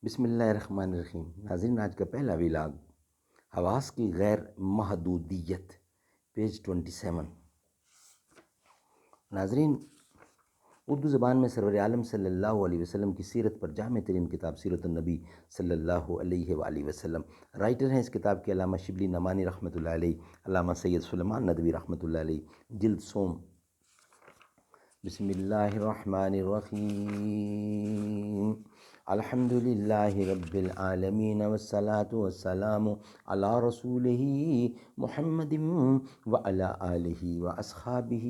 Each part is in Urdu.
بسم اللہ الرحمن الرحیم۔ ناظرین، آج کا پہلا ویلاگ حواس کی غیر محدودیت، پیج 27۔ ناظرین، اردو زبان میں سرور عالم صلی اللہ علیہ وسلم کی سیرت پر جامع ترین کتاب سیرت النبی صلی اللہ علیہ وآلہ وسلم۔ رائٹر ہیں اس کتاب کے علامہ شبلی نعمانی رحمۃ اللہ علیہ، علامہ سید سلیمان ندوی رحمۃ اللہ علیہ، جلد سوم۔ بسم اللہ الرحمن الرحیم۔ الحمد للہ رب العالمین والصلاة والسلام علی رسولہ محمد وعلی آلہ واصحابہ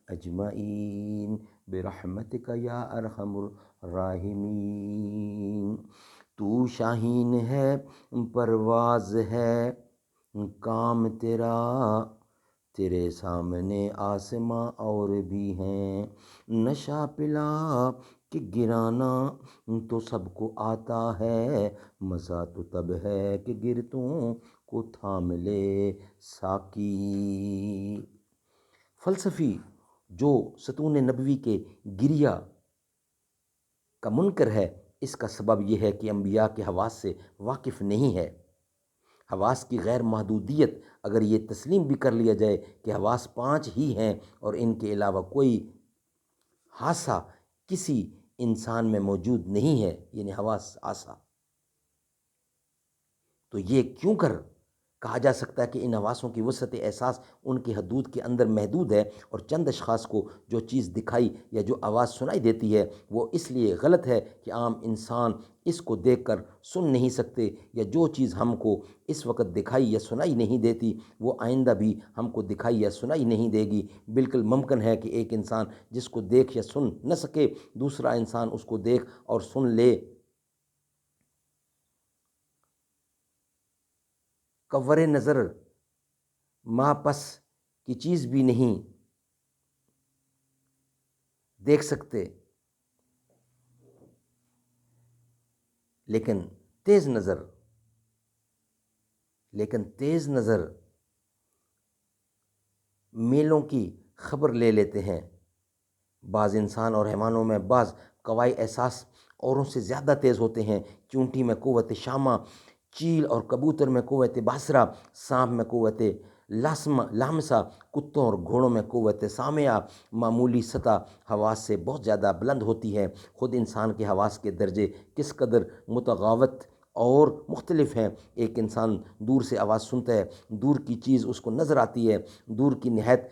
اجمعین برحمتک یا ارحم الراحمین۔ تو شاہین ہے، پرواز ہے کام تیرا، تیرے سامنے آسماں اور بھی ہیں، نشہ پلا کہ گرانا تو سب کو آتا ہے، مزہ تو تب ہے کہ گرتوں کو تھام لے ساقی۔ فلسفی جو ستون نبوی کے گریا کا منکر ہے، اس کا سبب یہ ہے کہ انبیاء کے حواس سے واقف نہیں ہے۔ حواس کی غیر محدودیت، اگر یہ تسلیم بھی کر لیا جائے کہ حواس 5 ہی ہیں اور ان کے علاوہ کوئی حاسہ کسی انسان میں موجود نہیں ہے، یعنی حواس آسا، تو یہ کیوں کر کہا جا سکتا ہے کہ ان حواسوں کی وسعت احساس ان کی حدود کے اندر محدود ہے، اور چند اشخاص کو جو چیز دکھائی یا جو آواز سنائی دیتی ہے وہ اس لیے غلط ہے کہ عام انسان اس کو دیکھ کر سن نہیں سکتے، یا جو چیز ہم کو اس وقت دکھائی یا سنائی نہیں دیتی وہ آئندہ بھی ہم کو دکھائی یا سنائی نہیں دے گی۔ بالکل ممکن ہے کہ ایک انسان جس کو دیکھ یا سن نہ سکے، دوسرا انسان اس کو دیکھ اور سن لے۔ کور نظر ماں پس کی چیز بھی نہیں دیکھ سکتے، لیکن تیز نظر میلوں کی خبر لے لیتے ہیں۔ بعض انسان اور حیوانوں میں بعض قوائی احساس اوروں سے زیادہ تیز ہوتے ہیں۔ چونٹی میں قوت شامہ، چیل اور کبوتر میں قوت باصرہ، سانپ میں قوت لامسہ، کتوں اور گھوڑوں میں قوت سامعہ معمولی سطح حواس سے بہت زیادہ بلند ہوتی ہے۔ خود انسان کے حواس کے درجے کس قدر متفاوت اور مختلف ہیں۔ ایک انسان دور سے آواز سنتا ہے، دور کی چیز اس کو نظر آتی ہے، دور کی نہایت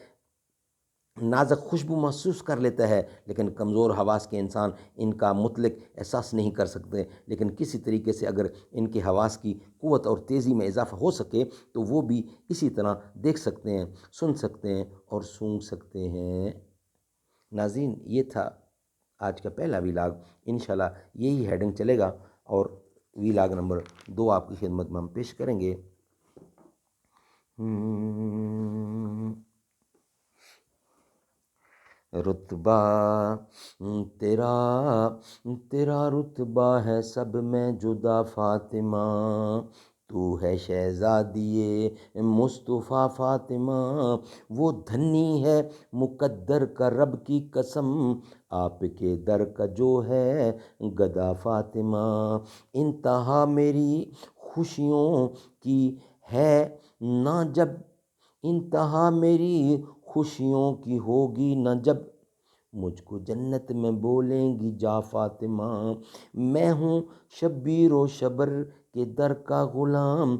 نازک خوشبو محسوس کر لیتا ہے، لیکن کمزور حواس کے انسان ان کا مطلق احساس نہیں کر سکتے۔ لیکن کسی طریقے سے اگر ان کے حواس کی قوت اور تیزی میں اضافہ ہو سکے تو وہ بھی اسی طرح دیکھ سکتے ہیں، سن سکتے ہیں اور سونگھ سکتے ہیں۔ ناظرین، یہ تھا آج کا پہلا ویلاگ۔ انشاءاللہ یہی ہیڈنگ چلے گا اور ویلاگ نمبر 2 آپ کی خدمت میں ہم پیش کریں گے۔ رتبہ تیرا رتبہ ہے سب میں جدا فاطمہ، تو ہے شہزادی مصطفیٰ فاطمہ، وہ دھنی ہے مقدر کا رب کی قسم، آپ کے در کا جو ہے گدا فاطمہ، انتہا میری خوشیوں کی ہے نہ جب، انتہا میری خوشیوں کی ہوگی نہ جب، مجھ کو جنت میں بولیں گی جا فاطمہ، میں ہوں شبیر و شبر کے در کا غلام،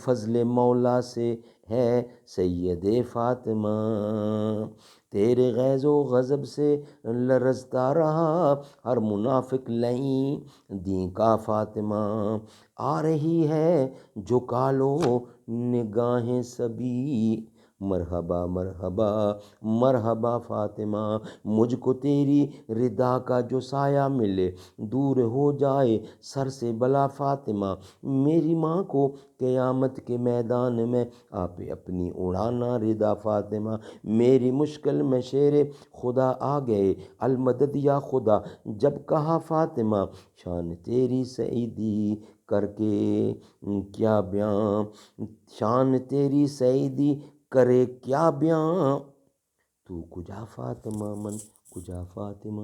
فضل مولا سے ہے سید فاطمہ، تیرے غیظ و غضب سے لرزتا رہا ہر منافق لعین دین کا فاطمہ، آ رہی ہے جھکا لو نگاہیں سبھی، مرحبا مرحبا مرحبا فاطمہ، مجھ کو تیری رضا کا جو سایہ ملے دور ہو جائے سر سے بلا فاطمہ، میری ماں کو قیامت کے میدان میں آپ اپنی اڑانا رضا فاطمہ، میری مشکل میں شیر خدا آ گئے المدد یا خدا، جب کہا فاطمہ شان تیری سعیدی کر کے کیا بیان، شان تیری سعیدی کرے کیا بیان، تو کجا فاطمہ من کجا فاطمہ۔